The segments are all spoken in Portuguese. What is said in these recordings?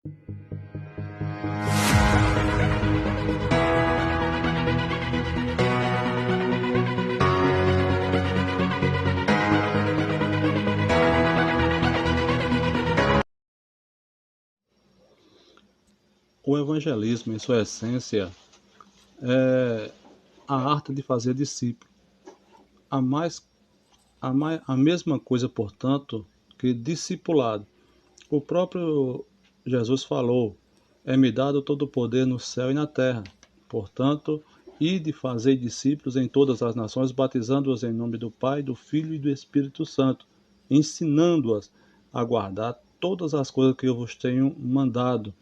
O evangelismo, em sua essência, é a arte de fazer discípulo. A, mais, a mesma coisa, portanto, que discipulado. O próprio Jesus falou: é-me dado todo o poder no céu e na terra. Portanto, ide fazer discípulos em todas as nações, batizando-os em nome do Pai, do Filho e do Espírito Santo, ensinando-as a guardar todas as coisas que eu vos tenho mandado.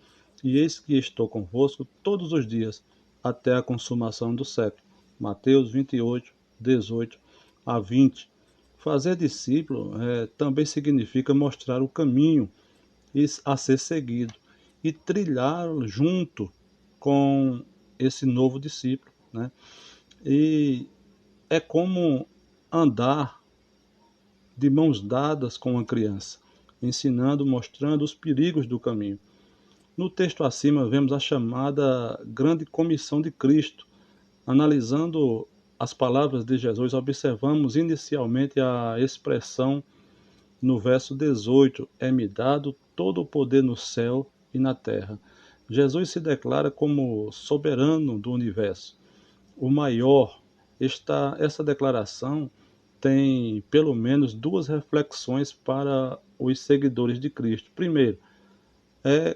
E eis que estou convosco todos os dias, até a consumação do século. Mateus 28, 18 a 20. Fazer discípulo também significa mostrar o caminho a ser seguido e trilhar junto com esse novo discípulo, né? E é como andar de mãos dadas com uma criança, ensinando, mostrando os perigos do caminho. No texto acima vemos a chamada Grande Comissão de Cristo. Analisando as palavras de Jesus, observamos inicialmente a expressão no verso 18: é-me dado todo o poder no céu e na terra. Jesus se declara como soberano do universo, o maior. Essa declaração tem pelo menos duas reflexões para os seguidores de Cristo. Primeiro, é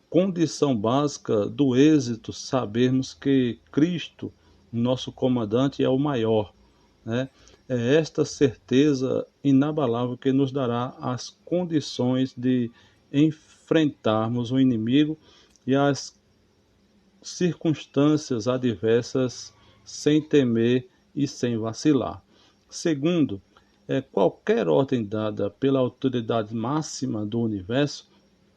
condição básica do êxito sabermos que Cristo, nosso comandante, é o maior, né? É esta certeza inabalável que nos dará as condições de enfrentarmos o inimigo e as circunstâncias adversas sem temer e sem vacilar. Segundo, qualquer ordem dada pela autoridade máxima do universo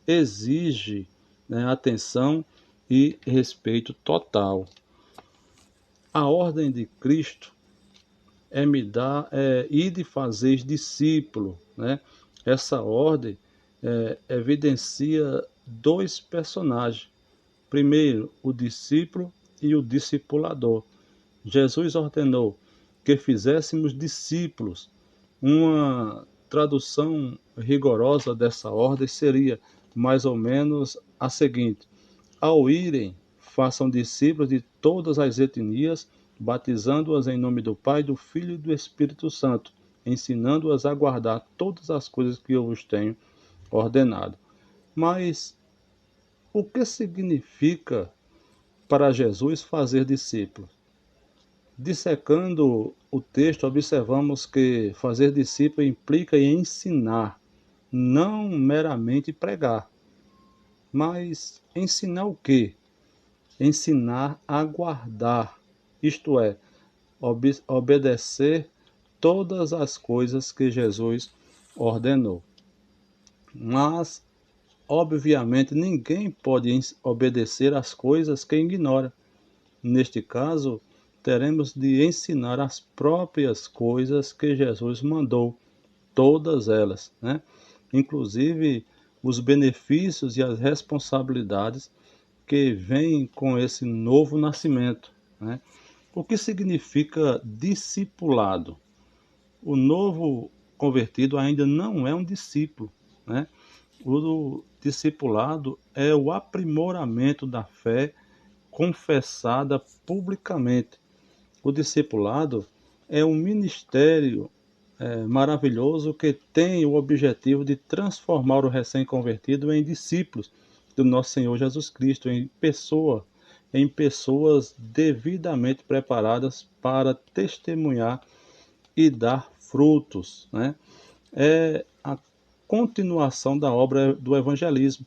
exige, né, atenção e respeito total. A ordem de Cristo me dá ide fazer discípulo, né? Essa ordem evidencia dois personagens. Primeiro, o discípulo e o discipulador. Jesus ordenou que fizéssemos discípulos. Uma tradução rigorosa dessa ordem seria mais ou menos a seguinte: ao irem, façam discípulos de todas as etnias, batizando-as em nome do Pai, do Filho e do Espírito Santo, ensinando-as a guardar todas as coisas que eu vos tenho ordenado. Mas o que significa para Jesus fazer discípulos? Dissecando o texto, observamos que fazer discípulo implica em ensinar, não meramente pregar. Mas ensinar o quê? Ensinar a guardar, isto é, obedecer todas as coisas que Jesus ordenou. Mas, obviamente, ninguém pode obedecer às coisas que ignora. Neste caso, teremos de ensinar as próprias coisas que Jesus mandou, todas elas, né? Inclusive os benefícios e as responsabilidades que vêm com esse novo nascimento, né? O que significa discipulado? O novo convertido ainda não é um discípulo, né? O discipulado é o aprimoramento da fé confessada publicamente. O discipulado é um ministério maravilhoso que tem o objetivo de transformar o recém-convertido em discípulos do nosso Senhor Jesus Cristo, em pessoas devidamente preparadas para testemunhar e dar frutos, né? É a continuação da obra do evangelismo,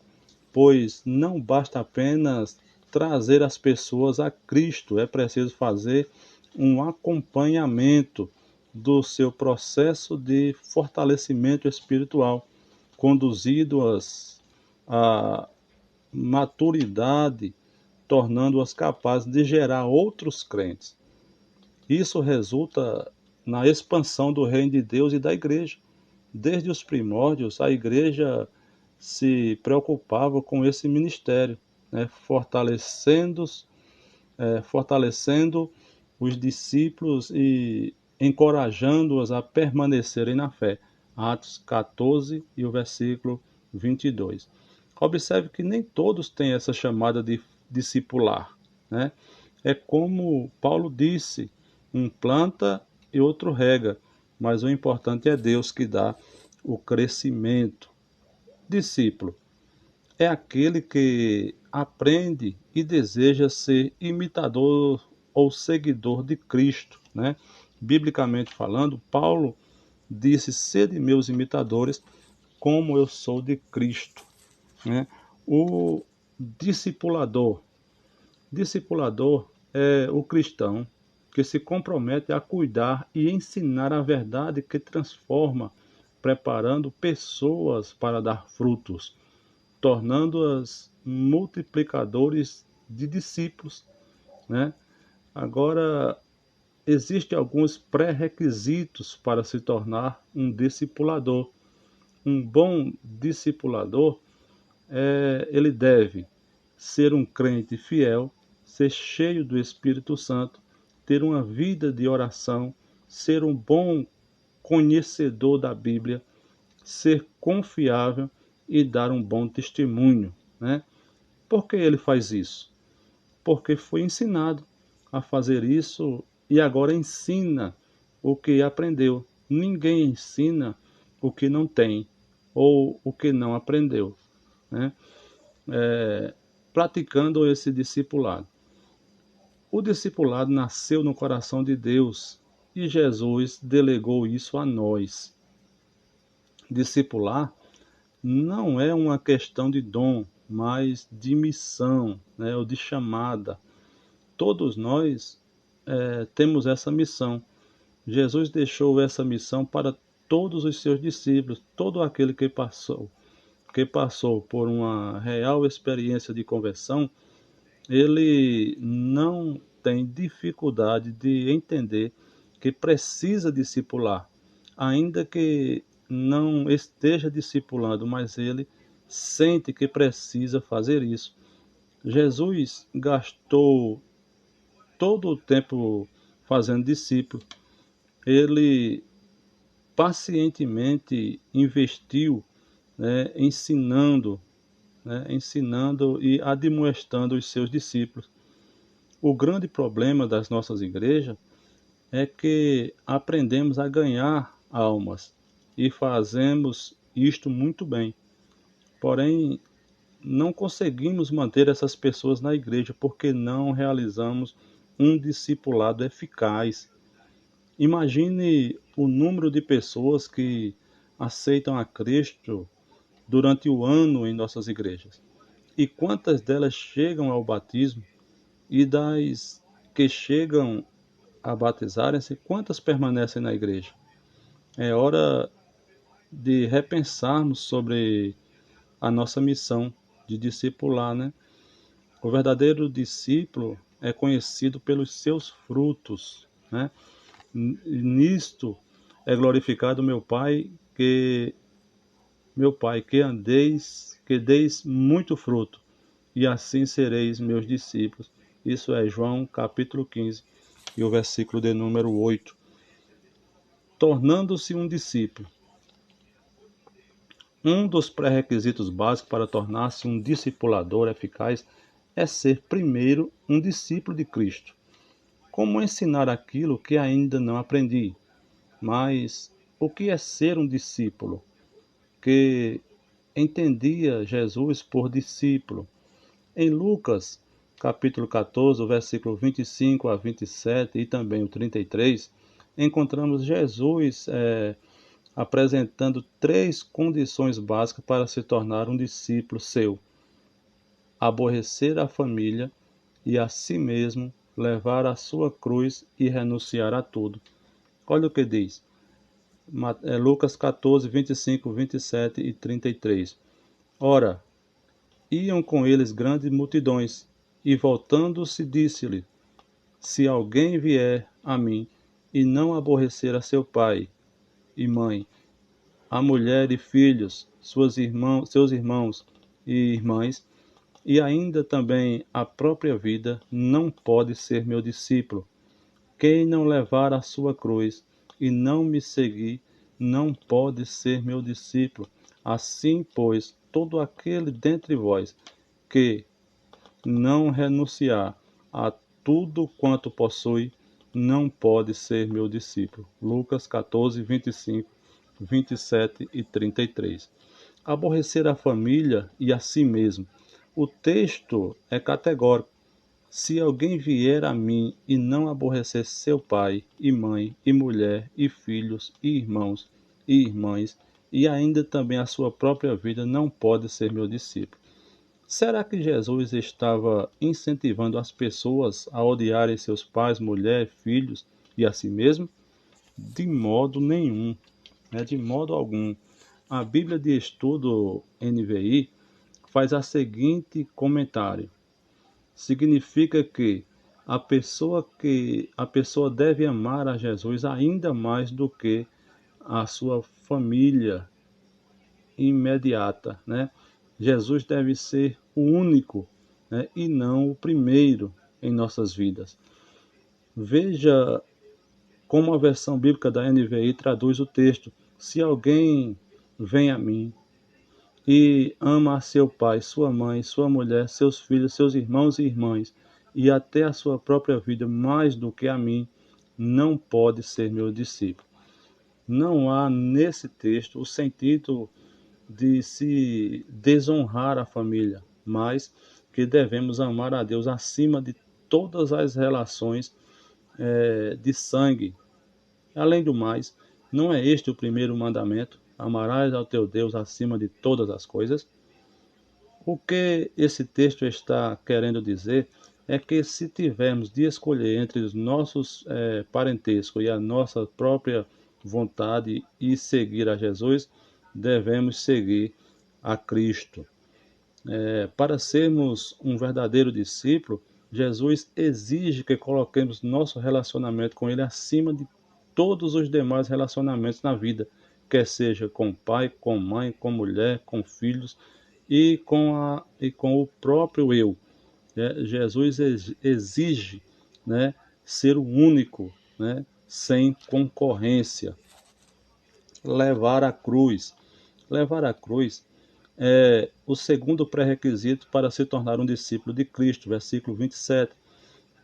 pois não basta apenas trazer as pessoas a Cristo, é preciso fazer um acompanhamento do seu processo de fortalecimento espiritual, conduzido-as à maturidade, tornando-as capazes de gerar outros crentes. Isso resulta na expansão do reino de Deus e da igreja. Desde os primórdios, a igreja se preocupava com esse ministério, né, fortalecendo os discípulos e encorajando-os a permanecerem na fé. Atos 14 e o versículo 22. Observe que nem todos têm essa chamada de discipular, né? É como Paulo disse, um planta e outro rega, mas o importante é Deus que dá o crescimento. Discípulo é aquele que aprende e deseja ser imitador ou seguidor de Cristo, né? Biblicamente falando, Paulo disse: sede meus imitadores, como eu sou de Cristo, né? O discipulador, discipulador é o cristão que se compromete a cuidar e ensinar a verdade que transforma, preparando pessoas para dar frutos, tornando-as multiplicadores de discípulos, né? Agora, existem alguns pré-requisitos para se tornar um discipulador. Um bom discipulador, ele deve ser um crente fiel, ser cheio do Espírito Santo, ter uma vida de oração, ser um bom conhecedor da Bíblia, ser confiável e dar um bom testemunho, né? Por que ele faz isso? Porque foi ensinado a fazer isso e agora ensina o que aprendeu. Ninguém ensina o que não tem ou o que não aprendeu, né? Praticando esse discipulado. O discipulado nasceu no coração de Deus e Jesus delegou isso a nós. Discipular não é uma questão de dom, mas de missão, né, ou de chamada. Todos nós temos essa missão. Jesus deixou essa missão para todos os seus discípulos, todo aquele que passou por uma real experiência de conversão, ele não tem dificuldade de entender que precisa discipular, ainda que não esteja discipulando, mas ele sente que precisa fazer isso. Jesus gastou todo o tempo fazendo discípulo. Ele pacientemente investiu, né, ensinando e admoestando os seus discípulos. O grande problema das nossas igrejas é que aprendemos a ganhar almas e fazemos isto muito bem. Porém, não conseguimos manter essas pessoas na igreja porque não realizamos um discipulado eficaz. Imagine o número de pessoas que aceitam a Cristo durante o ano em nossas igrejas. E quantas delas chegam ao batismo, e das que chegam a batizarem-se, quantas permanecem na igreja? É hora de repensarmos sobre a nossa missão de discipular, né? O verdadeiro discípulo é conhecido pelos seus frutos, né? Nisto é glorificado meu Pai, que deis muito fruto, e assim sereis meus discípulos. Isso é João capítulo 15 e o versículo de número 8. Tornando-se um discípulo. Um dos pré-requisitos básicos para tornar-se um discipulador eficaz é ser primeiro um discípulo de Cristo. Como ensinar aquilo que ainda não aprendi? Mas o que é ser um discípulo? Que entendia Jesus por discípulo. Em Lucas, capítulo 14, o versículo 25 a 27 e também o 33, encontramos Jesus apresentando 3 condições básicas para se tornar um discípulo seu: aborrecer a família e a si mesmo, levar a sua cruz e renunciar a tudo. Olha o que diz. Lucas 14, 25, 27 e 33. Ora, iam com eles grandes multidões, e voltando-se disse-lhe: se alguém vier a mim e não aborrecer a seu pai e mãe, a mulher e filhos, seus irmãos e irmãs, e ainda também a própria vida, não pode ser meu discípulo. Quem não levar a sua cruz e não me seguir, não pode ser meu discípulo. Assim, pois, todo aquele dentre vós que não renunciar a tudo quanto possui, não pode ser meu discípulo. Lucas 14, 25, 27 e 33. Aborrecer a família e a si mesmo. O texto é categórico. Se alguém vier a mim e não aborrecer seu pai e mãe e mulher e filhos e irmãos e irmãs, e ainda também a sua própria vida, não pode ser meu discípulo. Será que Jesus estava incentivando as pessoas a odiarem seus pais, mulher, filhos e a si mesmo? De modo nenhum, de modo algum. A Bíblia de Estudo NVI faz a seguinte comentário: significa que a pessoa deve amar a Jesus ainda mais do que a sua família imediata, né? Jesus deve ser o único, né, e não o primeiro em nossas vidas. Veja como a versão bíblica da NVI traduz o texto: se alguém vem a mim e ama a seu pai, sua mãe, sua mulher, seus filhos, seus irmãos e irmãs, e até a sua própria vida mais do que a mim, não pode ser meu discípulo. Não há nesse texto o sentido de se desonrar a família, mas que devemos amar a Deus acima de todas as relações de sangue. Além do mais, não é este o primeiro mandamento: amarás ao teu Deus acima de todas as coisas? O que esse texto está querendo dizer é que se tivermos de escolher entre os nossos parentesco e a nossa própria vontade e seguir a Jesus, devemos seguir a Cristo. Para sermos um verdadeiro discípulo, Jesus exige que coloquemos nosso relacionamento com Ele acima de todos os demais relacionamentos na vida, quer seja com pai, com mãe, com mulher, com filhos e com o próprio eu. Jesus exige, né, ser o único, né, sem concorrência. Levar a cruz. Levar a cruz é o segundo pré-requisito para se tornar um discípulo de Cristo, versículo 27.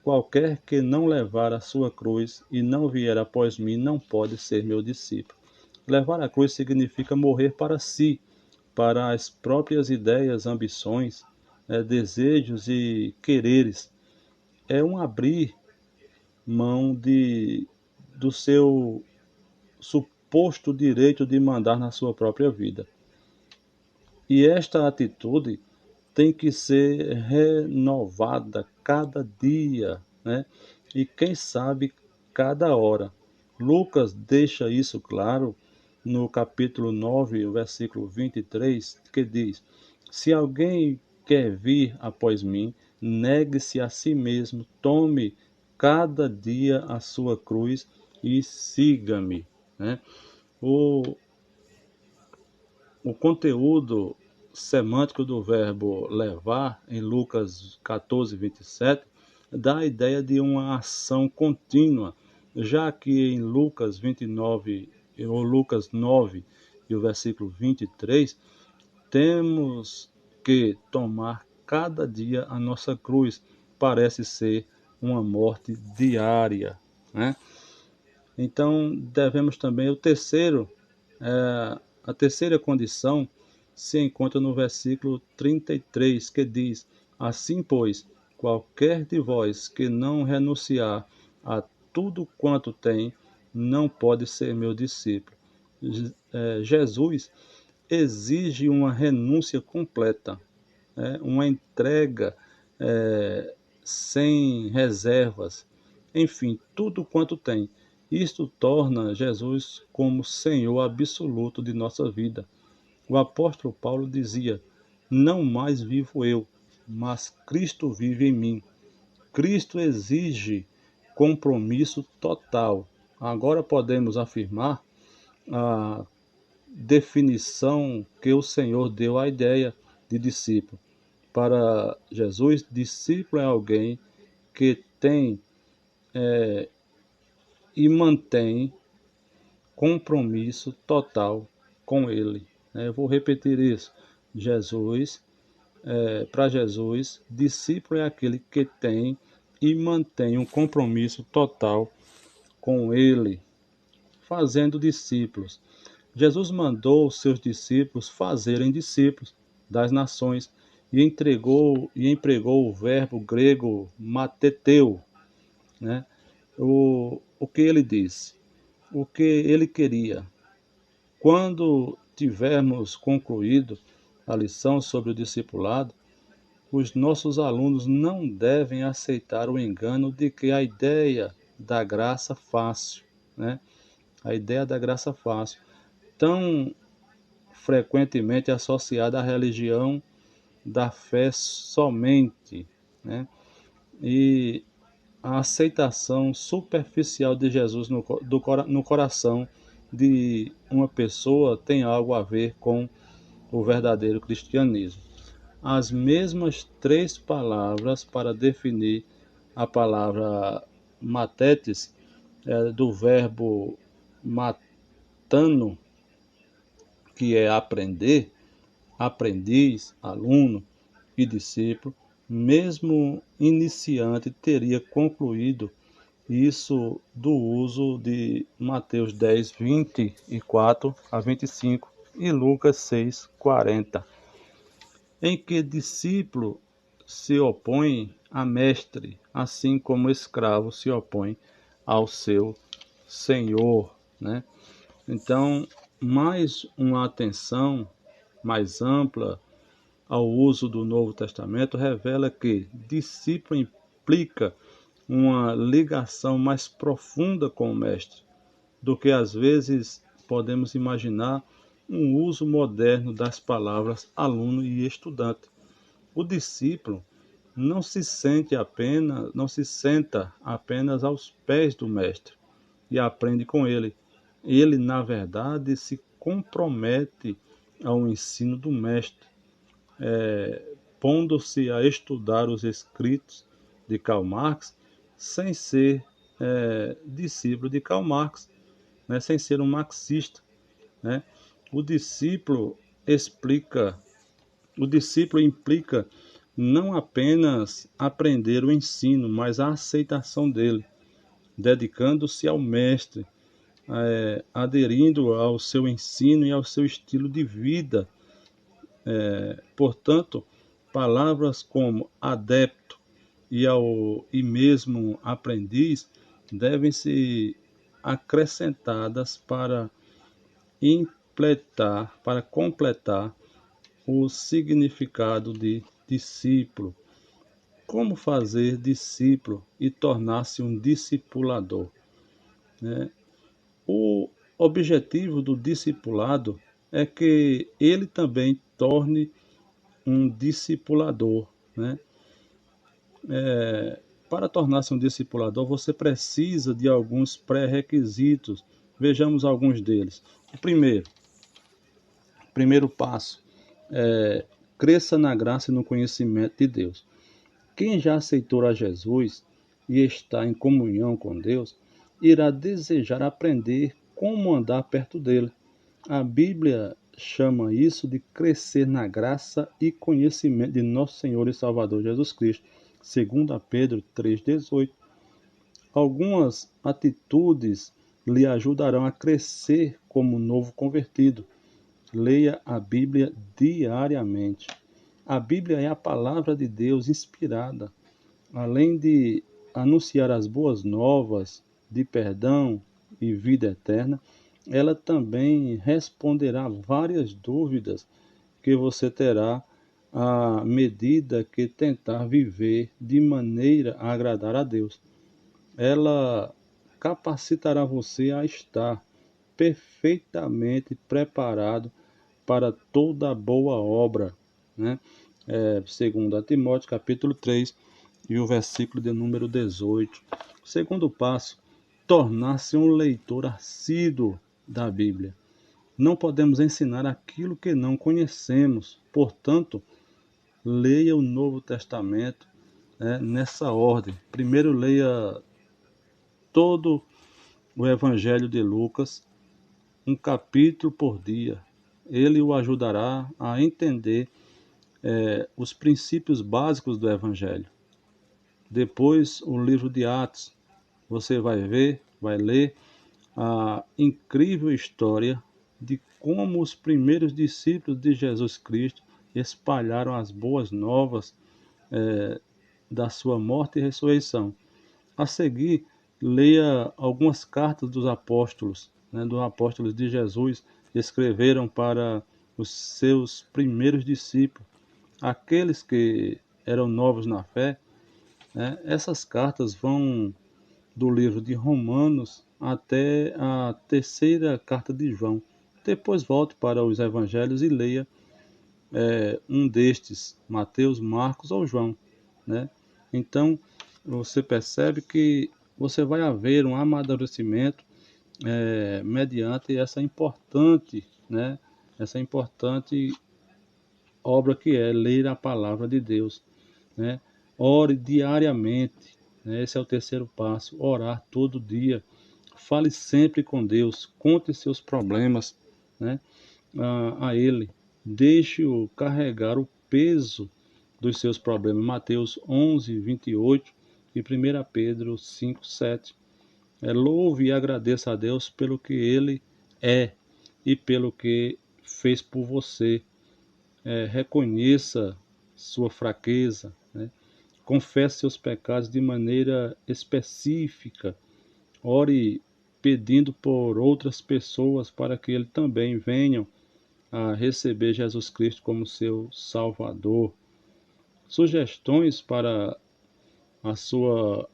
Qualquer que não levar a sua cruz e não vier após mim, não pode ser meu discípulo. Levar a cruz significa morrer para si, para as próprias ideias, ambições, desejos e quereres. É um abrir mão do seu suposto direito de mandar na sua própria vida. E esta atitude tem que ser renovada cada dia, né? E quem sabe cada hora. Lucas deixa isso claro no capítulo 9, versículo 23, que diz: se alguém quer vir após mim, negue-se a si mesmo, tome cada dia a sua cruz e siga-me, né? O, o conteúdo semântico do verbo levar, em Lucas 14, 27, dá a ideia de uma ação contínua, já que em Lucas 29, ou Lucas 9, e o versículo 23, temos que tomar cada dia a nossa cruz. Parece ser uma morte diária, né? Então, devemos também, a terceira condição se encontra no versículo 33, que diz: assim, pois, qualquer de vós que não renunciar a tudo quanto tem, não pode ser meu discípulo. Jesus exige uma renúncia completa, uma entrega sem reservas, enfim, tudo quanto tem. Isto torna Jesus como Senhor absoluto de nossa vida. O apóstolo Paulo dizia: não mais vivo eu, mas Cristo vive em mim. Cristo exige compromisso total. Agora podemos afirmar, definição que o Senhor deu à ideia de discípulo. Para Jesus, discípulo é alguém que tem e mantém compromisso total com Ele. Eu vou repetir isso. Para Jesus, discípulo é aquele que tem e mantém um compromisso total com Ele, fazendo discípulos. Jesus mandou os seus discípulos fazerem discípulos das nações e empregou o verbo grego mateteu, né? O que ele disse? O que ele queria? Quando tivermos concluído a lição sobre o discipulado, os nossos alunos não devem aceitar o engano de que a ideia da graça fácil, né? A ideia da graça fácil, tão frequentemente associada à religião da fé somente, né? E a aceitação superficial de Jesus no coração de uma pessoa tem algo a ver com o verdadeiro cristianismo. As mesmas três palavras para definir a palavra matetes, do verbo matano, que é aprender, aprendiz, aluno e discípulo, mesmo iniciante teria concluído isso do uso de Mateus 10, 24 a 25 e Lucas 6, 40, em que discípulo se opõe a mestre, assim como escravo se opõe ao seu senhor, né? Então, mais uma atenção mais ampla ao uso do Novo Testamento revela que discípulo implica uma ligação mais profunda com o Mestre do que às vezes podemos imaginar um uso moderno das palavras aluno e estudante. O discípulo não se senta apenas aos pés do Mestre e aprende com ele. Ele, na verdade, se compromete ao ensino do Mestre, pondo-se a estudar os escritos de Karl Marx sem ser discípulo de Karl Marx, né, sem ser um marxista, né? O discípulo implica não apenas aprender o ensino, mas a aceitação dele, dedicando-se ao mestre, aderindo ao seu ensino e ao seu estilo de vida. Portanto, palavras como adepto e mesmo aprendiz devem ser acrescentadas para completar o significado de discípulo. Como fazer discípulo e tornar-se um discipulador, né? O objetivo do discipulado é que ele também torne um discipulador, né? Para tornar-se um discipulador, você precisa de alguns pré-requisitos. Vejamos alguns deles. O primeiro passo é cresça na graça e no conhecimento de Deus. Quem já aceitou a Jesus e está em comunhão com Deus, irá desejar aprender como andar perto dele. A Bíblia chama isso de crescer na graça e conhecimento de nosso Senhor e Salvador Jesus Cristo, segundo Pedro 3,18. Algumas atitudes lhe ajudarão a crescer como novo convertido. Leia a Bíblia diariamente. A Bíblia é a palavra de Deus inspirada. Além de anunciar as boas novas de perdão e vida eterna, ela também responderá várias dúvidas que você terá à medida que tentar viver de maneira a agradar a Deus. Ela capacitará você a estar perfeitamente preparado para toda boa obra, né? Segundo a Timóteo, capítulo 3, e o versículo de número 18. O segundo passo, tornar-se um leitor assíduo da Bíblia. Não podemos ensinar aquilo que não conhecemos. Portanto, leia o Novo Testamento, nessa ordem. Primeiro leia todo o Evangelho de Lucas, um capítulo por dia. Ele o ajudará a entender os princípios básicos do Evangelho. Depois, o livro de Atos. Você vai ler a incrível história de como os primeiros discípulos de Jesus Cristo espalharam as boas novas da sua morte e ressurreição. A seguir, leia algumas cartas dos apóstolos, dos apóstolos de Jesus, que escreveram para os seus primeiros discípulos, aqueles que eram novos na fé. Essas cartas vão do livro de Romanos até a terceira carta de João. Depois volte para os evangelhos e leia um destes, Mateus, Marcos ou João, né? Então, você percebe que você vai haver um amadurecimento mediante essa importante obra que é ler a palavra de Deus, né? Ore diariamente, né? Esse é o terceiro passo, orar todo dia. Fale sempre com Deus, conte seus problemas, né? a Ele. Deixe-o carregar o peso dos seus problemas. Mateus 11, 28 e 1 Pedro 5, 7. Louve e agradeça a Deus pelo que Ele é e pelo que fez por você. Reconheça sua fraqueza, né? Confesse seus pecados de maneira específica. Ore pedindo por outras pessoas para que ele também venham a receber Jesus Cristo como seu Salvador. Sugestões para a sua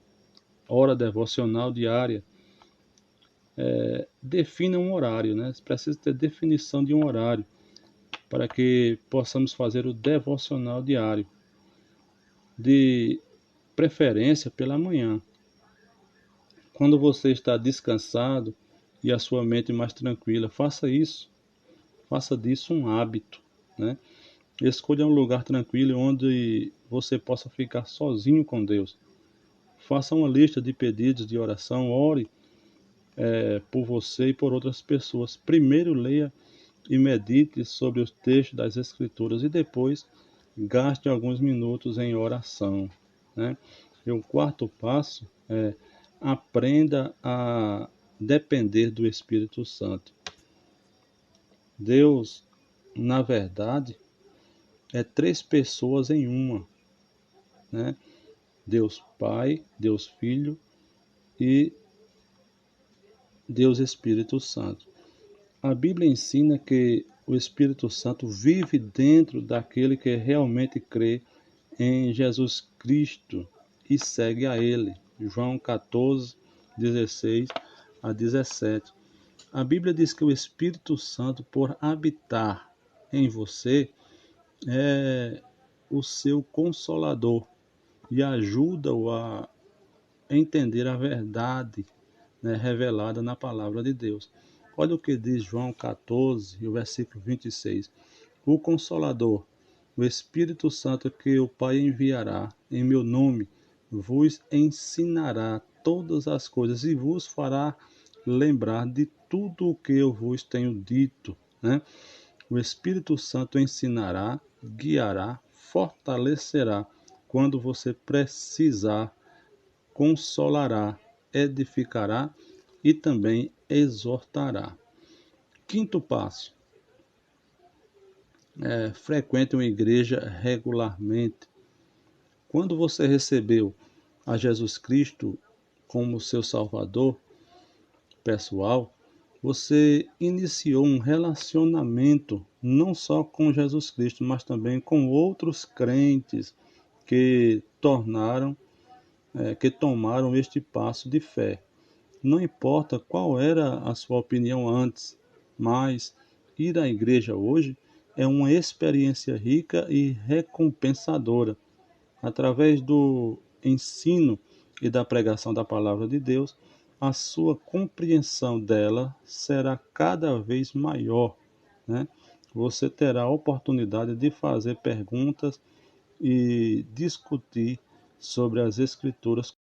hora devocional diária. Defina um horário, né? Precisa ter definição de um horário para que possamos fazer o devocional diário. De preferência pela manhã. Quando você está descansado e a sua mente mais tranquila, faça isso. Faça disso um hábito, né? Escolha um lugar tranquilo onde você possa ficar sozinho com Deus. Faça uma lista de pedidos de oração, ore por você e por outras pessoas. Primeiro leia e medite sobre os textos das Escrituras e depois gaste alguns minutos em oração, né? E o quarto passo é aprenda a depender do Espírito Santo. Deus, na verdade, é três pessoas em uma, né? Deus Pai, Deus Filho e Deus Espírito Santo. A Bíblia ensina que o Espírito Santo vive dentro daquele que realmente crê em Jesus Cristo e segue a Ele. João 14, 16 a 17. A Bíblia diz que o Espírito Santo, por habitar em você, é o seu consolador e ajuda-o a entender a verdade, né, revelada na palavra de Deus. Olha o que diz João 14, o versículo 26. O Consolador, o Espírito Santo que o Pai enviará em meu nome, vos ensinará todas as coisas e vos fará lembrar de tudo o que eu vos tenho dito, né? O Espírito Santo ensinará, guiará, fortalecerá quando você precisar, consolará, edificará e também exortará. Quinto passo: frequente uma igreja regularmente. Quando você recebeu a Jesus Cristo como seu Salvador pessoal, você iniciou um relacionamento não só com Jesus Cristo, mas também com outros crentes que que tomaram este passo de fé. Não importa qual era a sua opinião antes, mas ir à igreja hoje é uma experiência rica e recompensadora. Através do ensino e da pregação da palavra de Deus, a sua compreensão dela será cada vez maior, né? Você terá a oportunidade de fazer perguntas e discutir sobre as Escrituras